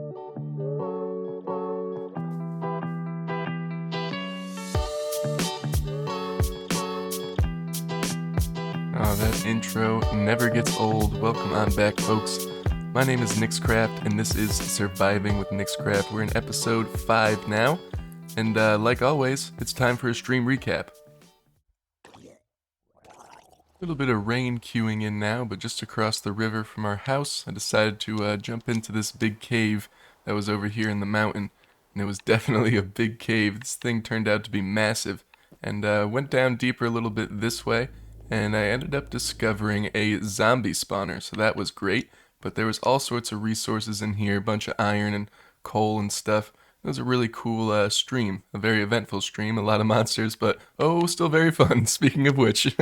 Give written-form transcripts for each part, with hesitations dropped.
Oh, that intro never gets old. Welcome on back, folks. My name is niXcraft, and this is Surviving with niXcraft. We're in episode 5 now, and like always, it's time for a stream recap. A little bit of rain queuing in now, but just across the river from our house, I decided to jump into this big cave that was over here in the mountain, and it was definitely a big cave. This thing turned out to be massive, and went down deeper a little bit this way, and I ended up discovering a zombie spawner, so that was great. But there was all sorts of resources in here, a bunch of iron and coal and stuff. It was a really cool stream, a very eventful stream, a lot of monsters, but oh, still very fun, speaking of which.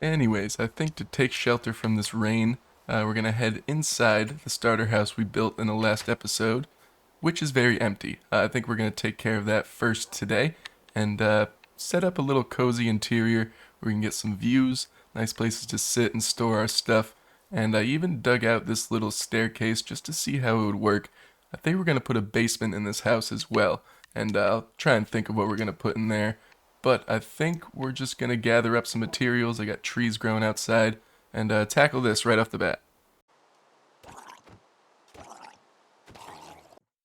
Anyways, I think to take shelter from this rain, we're going to head inside the starter house we built in the last episode, which is very empty. I think we're going to take care of that first today, and set up a little cozy interior where we can get some views, nice places to sit and store our stuff, and I even dug out this little staircase just to see how it would work. I think we're going to put a basement in this house as well, and I'll try and think of what we're going to put in there. But I think we're just going to gather up some materials. I got trees growing outside, and tackle this right off the bat.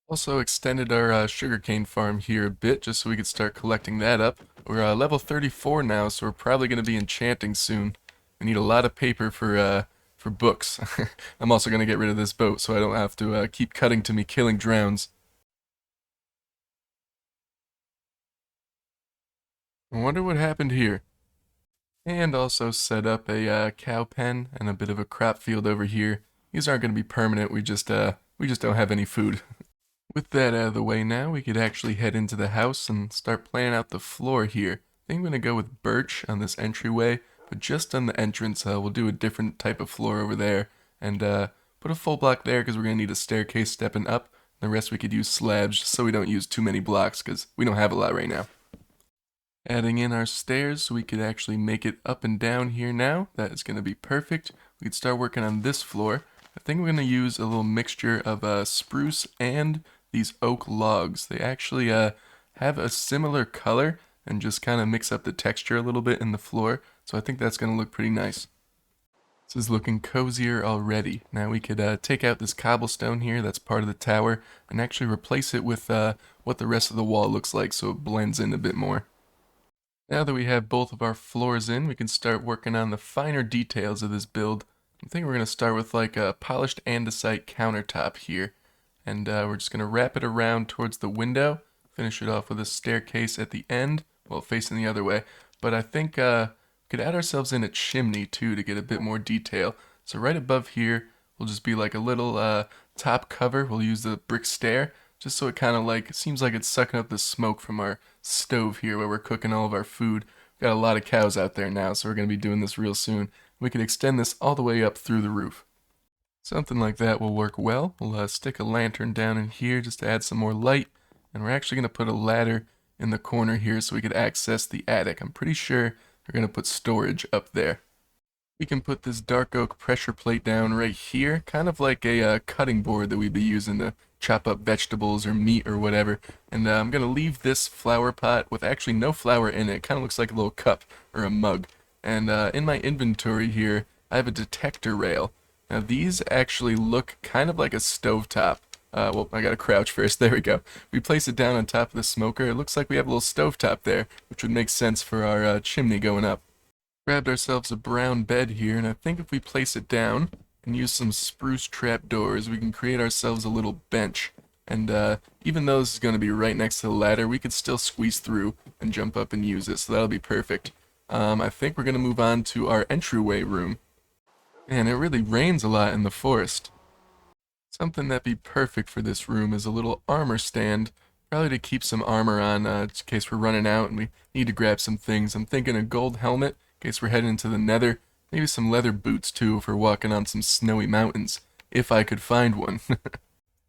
Also extended our sugarcane farm here a bit, just so we could start collecting that up. We're level 34 now, so we're probably going to be enchanting soon. We need a lot of paper for books. I'm also going to get rid of this boat, so I don't have to keep cutting to me killing drowns. I wonder what happened here. And also set up a cow pen and a bit of a crop field over here. These aren't going to be permanent, we just don't have any food. With that out of the way now, we could actually head into the house and start planning out the floor here. I think I'm going to go with birch on this entryway, but just on the entrance, we'll do a different type of floor over there, and put a full block there because we're going to need a staircase stepping up. The rest we could use slabs just so we don't use too many blocks because we don't have a lot right now. Adding in our stairs so we could actually make it up and down here now. That is going to be perfect. We could start working on this floor. I think we're going to use a little mixture of spruce and these oak logs. They actually have a similar color and just kind of mix up the texture a little bit in the floor. So I think that's going to look pretty nice. This is looking cozier already. Now we could take out this cobblestone here that's part of the tower and actually replace it with what the rest of the wall looks like so it blends in a bit more. Now that we have both of our floors in, we can start working on the finer details of this build. I think we're going to start with like a polished andesite countertop here. And we're just going to wrap it around towards the window, finish it off with a staircase at the end, well, facing the other way. But I think we could add ourselves in a chimney too to get a bit more detail. So right above here will just be like a little top cover. We'll use the brick stair, just so it kind of like seems like it's sucking up the smoke from our stove here where we're cooking all of our food. We've got a lot of cows out there now, so we're going to be doing this real soon. We could extend this all the way up through the roof. Something like that will work well. We'll stick a lantern down in here just to add some more light, and we're actually going to put a ladder in the corner here so we could access the attic. I'm pretty sure we're going to put storage up there. We can put this dark oak pressure plate down right here, kind of like a cutting board that we'd be using to chop up vegetables or meat or whatever. And I'm going to leave this flower pot with actually no flour in it. It kind of looks like a little cup or a mug. And in my inventory here, I have a detector rail. Now these actually look kind of like a stovetop. Well, I gotta crouch first. There we go. We place it down on top of the smoker. It looks like we have a little stovetop there, which would make sense for our chimney going up. Grabbed ourselves a brown bed here, and I think if we place it down and use some spruce trapdoors, we can create ourselves a little bench. And even though this is going to be right next to the ladder, we could still squeeze through and jump up and use it, so that'll be perfect. I think we're going to move on to our entryway room. Man, it really rains a lot in the forest. Something that'd be perfect for this room is a little armor stand, probably to keep some armor on in case we're running out and we need to grab some things. I'm thinking a gold helmet in case we're heading into the nether. Maybe some leather boots too if we're walking on some snowy mountains, if I could find one.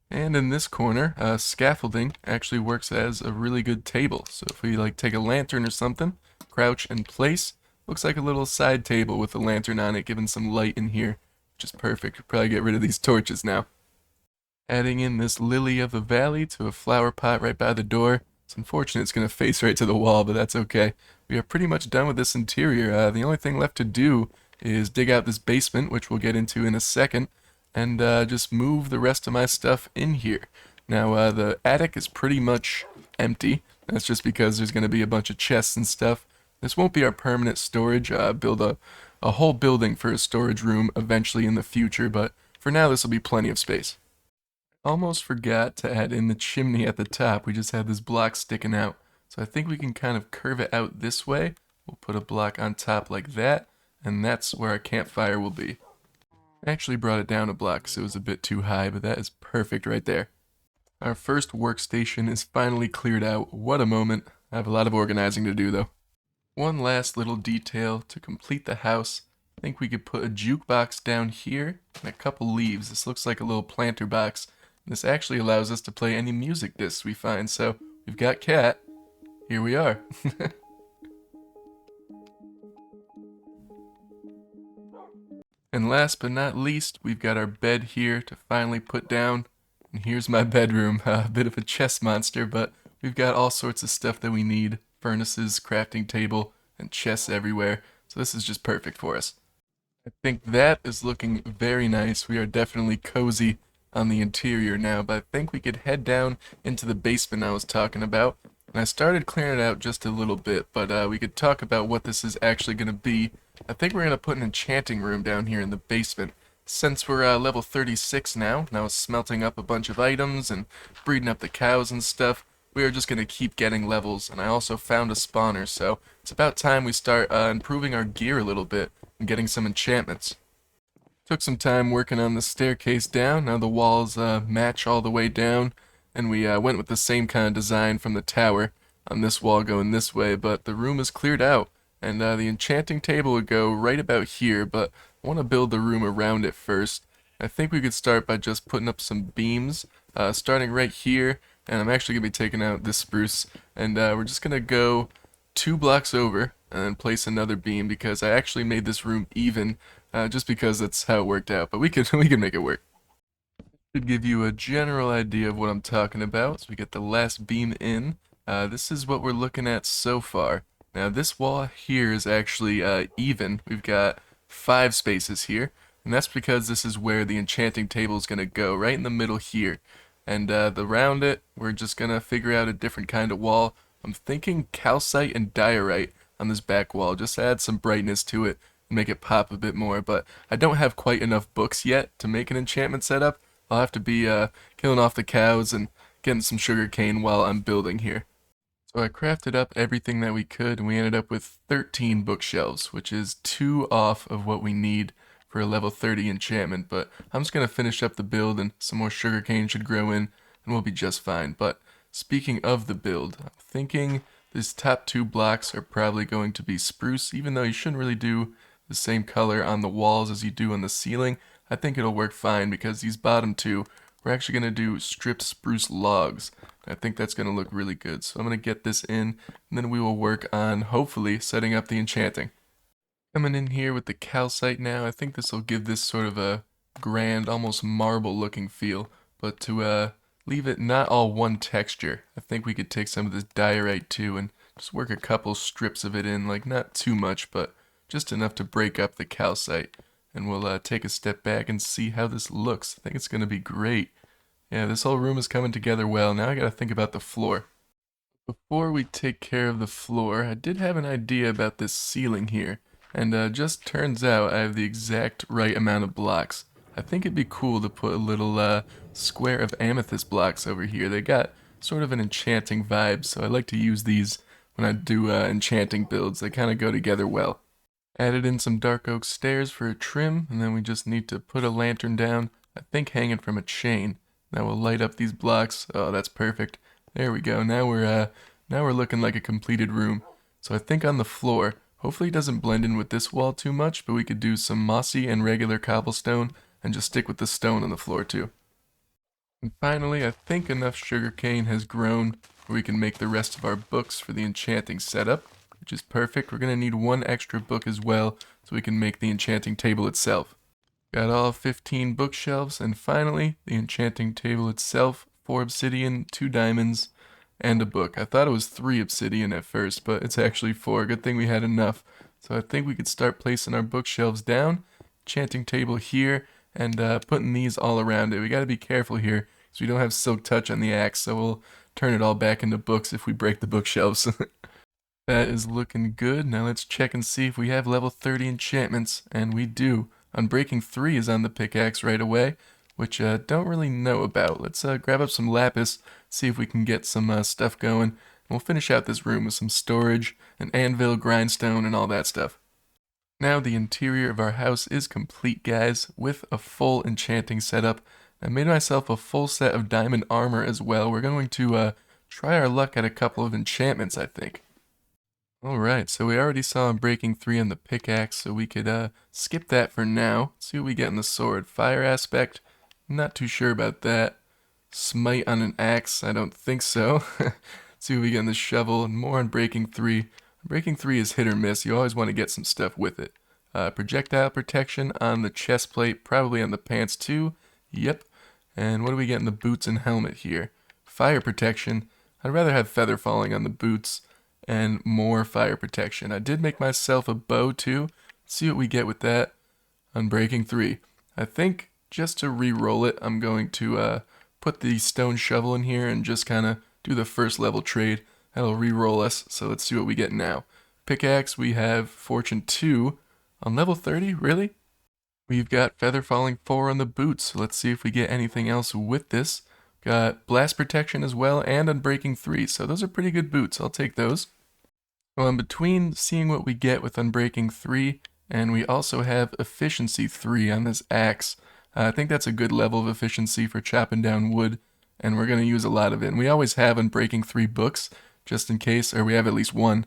And in this corner, scaffolding actually works as a really good table. So if we like take a lantern or something, crouch and place, looks like a little side table with a lantern on it, giving some light in here, which is perfect. We'll probably get rid of these torches now. Adding in this lily of the valley to a flower pot right by the door. It's unfortunate it's going to face right to the wall, but that's okay. We are pretty much done with this interior. The only thing left to do is dig out this basement, which we'll get into in a second, and just move the rest of my stuff in here. Now, the attic is pretty much empty. That's just because there's going to be a bunch of chests and stuff. This won't be our permanent storage. Build a whole building for a storage room eventually in the future, but for now this will be plenty of space. Almost forgot to add in the chimney at the top. We just had this block sticking out. So I think we can kind of curve it out this way. We'll put a block on top like that, and that's where our campfire will be. I actually brought it down a block because it was a bit too high, but that is perfect right there. Our first workstation is finally cleared out. What a moment. I have a lot of organizing to do though. One last little detail to complete the house. I think we could put a jukebox down here and a couple leaves. This looks like a little planter box. This actually allows us to play any music discs we find, so we've got Cat. Here we are. And last but not least, we've got our bed here to finally put down. And here's my bedroom, a bit of a chess monster, but we've got all sorts of stuff that we need. Furnaces, crafting table, and chests everywhere. So this is just perfect for us. I think that is looking very nice. We are definitely cozy on the interior now, but I think we could head down into the basement I was talking about. And I started clearing it out just a little bit, but we could talk about what this is actually going to be. I think we're going to put an enchanting room down here in the basement. Since we're level 36 now smelting up a bunch of items and breeding up the cows and stuff, we are just going to keep getting levels. And I also found a spawner, so it's about time we start improving our gear a little bit and getting some enchantments. Took some time working on the staircase down. Now the walls match all the way down, and we went with the same kind of design from the tower on this wall going this way, but the room is cleared out, and the enchanting table would go right about here, but I want to build the room around it first. I think we could start by just putting up some beams, starting right here, and I'm actually going to be taking out this spruce, and we're just going to go 2 blocks over and then place another beam because I actually made this room even just because that's how it worked out, but we can make it work. Should give you a general idea of what I'm talking about. So we get the last beam in. This is what we're looking at so far. Now this wall here is actually even. We've got 5 spaces here, and that's because this is where the enchanting table is going to go, right in the middle here. And around it, we're just going to figure out a different kind of wall. I'm thinking calcite and diorite on this back wall, just to add some brightness to it and make it pop a bit more, but I don't have quite enough books yet to make an enchantment setup. I'll have to be killing off the cows and getting some sugar cane while I'm building here. So I crafted up everything that we could, and we ended up with 13 bookshelves, which is 2 off of what we need for a level 30 enchantment, but I'm just going to finish up the build and some more sugar cane should grow in and we'll be just fine. But speaking of the build, I'm thinking these top 2 blocks are probably going to be spruce, even though you shouldn't really do the same color on the walls as you do on the ceiling. I think it'll work fine because these bottom 2, we're actually going to do stripped spruce logs. I think that's going to look really good. So I'm going to get this in, and then we will work on, hopefully, setting up the enchanting. Coming in here with the calcite now, I think this will give this sort of a grand, almost marble looking feel. But to leave it not all one texture, I think we could take some of this diorite too and just work a couple strips of it in, like not too much, but just enough to break up the calcite. And we'll take a step back and see how this looks. I think it's going to be great. Yeah, this whole room is coming together well. Now I got to think about the floor. Before we take care of the floor, I did have an idea about this ceiling here. And just turns out I have the exact right amount of blocks. I think it'd be cool to put a little square of amethyst blocks over here. They got sort of an enchanting vibe, so I like to use these when I do enchanting builds. They kind of go together well. Added in some dark oak stairs for a trim, and then we just need to put a lantern down, I think hanging from a chain. That will light up these blocks. Oh, that's perfect. There we go. Now we're looking like a completed room. So I think on the floor, hopefully it doesn't blend in with this wall too much, but we could do some mossy and regular cobblestone and just stick with the stone on the floor too. And finally, I think enough sugarcane has grown where we can make the rest of our books for the enchanting setup, which is perfect. We're going to need 1 extra book as well so we can make the enchanting table itself. Got all 15 bookshelves, and finally, the enchanting table itself, 4 obsidian, 2 diamonds, and a book. I thought it was 3 obsidian at first, but it's actually 4. Good thing we had enough. So I think we could start placing our bookshelves down, enchanting table here, and putting these all around it. We gotta be careful here, because we don't have silk touch on the axe, so we'll turn it all back into books if we break the bookshelves. That is looking good. Now let's check and see if we have level 30 enchantments, and we do. Unbreaking 3 is on the pickaxe right away, which don't really know about. Let's grab up some lapis, see if we can get some stuff going, and we'll finish out this room with some storage, an anvil, grindstone, and all that stuff. Now the interior of our house is complete, guys, with a full enchanting setup. I made myself a full set of diamond armor as well. We're going to try our luck at a couple of enchantments, I think. Alright, so we already saw Unbreaking 3 on the pickaxe, so we could skip that for now. See what we get in the sword. Fire aspect, not too sure about that. Smite on an axe, I don't think so. See what we get in the shovel, and more Unbreaking 3. Unbreaking 3 is hit or miss, you always want to get some stuff with it. Projectile protection on the chest plate, probably on the pants too. Yep. And what do we get in the boots and helmet here? Fire protection. I'd rather have feather falling on the boots. And more fire protection. I did make myself a bow too. Let's see what we get with that. Unbreaking 3. I think just to re-roll it, I'm going to put the stone shovel in here and just kind of do the first level trade. That'll re-roll us, so let's see what we get now. Pickaxe, we have Fortune 2. On level 30, really? We've got Feather Falling 4 on the boots, so let's see if we get anything else with this. Got Blast Protection as well, and Unbreaking 3, so those are pretty good boots, I'll take those. Well, in between seeing what we get with Unbreaking 3, and we also have Efficiency 3 on this axe. I think that's a good level of efficiency for chopping down wood, and we're going to use a lot of it. And we always have Unbreaking 3 books, just in case, or we have at least one,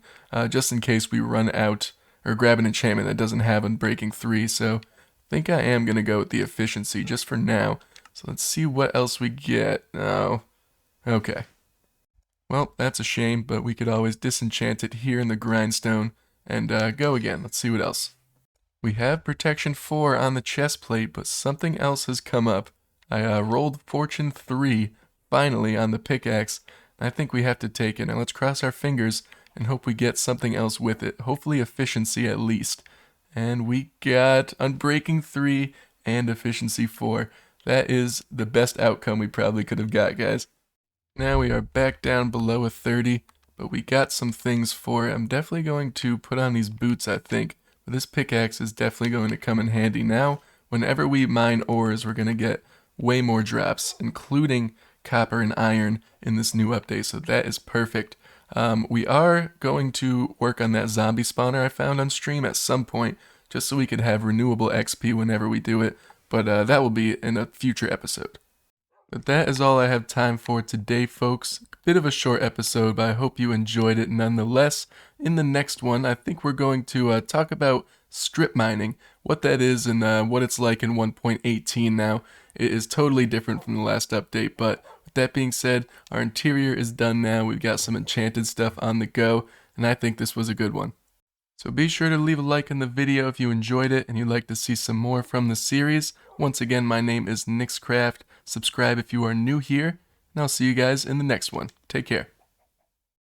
just in case we run out, or grab an enchantment that doesn't have Unbreaking 3, so I think I am going to go with the efficiency just for now. So let's see what else we get. Oh, okay. Well, that's a shame, but we could always disenchant it here in the grindstone and go again. Let's see what else. We have Protection 4 on the chest plate, but something else has come up. I rolled Fortune 3, finally, on the pickaxe. I think we have to take it. Now let's cross our fingers and hope we get something else with it. Hopefully efficiency at least. And we got Unbreaking 3 and Efficiency 4. That is the best outcome we probably could have got, guys. Now we are back down below a 30, but we got some things for it. I'm definitely going to put on these boots, I think. But this pickaxe is definitely going to come in handy now. Whenever we mine ores, we're going to get way more drops, including copper and iron in this new update, so that is perfect. We are going to work on that zombie spawner I found on stream at some point, just so we could have renewable XP whenever we do it, but that will be in a future episode. But that is all I have time for today, folks. Bit of a short episode, but I hope you enjoyed it nonetheless. In the next one, I think we're going to talk about strip mining, what that is and what it's like in 1.18 now. It is totally different from the last update, but with that being said, our interior is done now. We've got some enchanted stuff on the go, and I think this was a good one. So be sure to leave a like in the video if you enjoyed it and you'd like to see some more from the series. Once again, my name is niXcraft. Subscribe if you are new here, and I'll see you guys in the next one. Take care.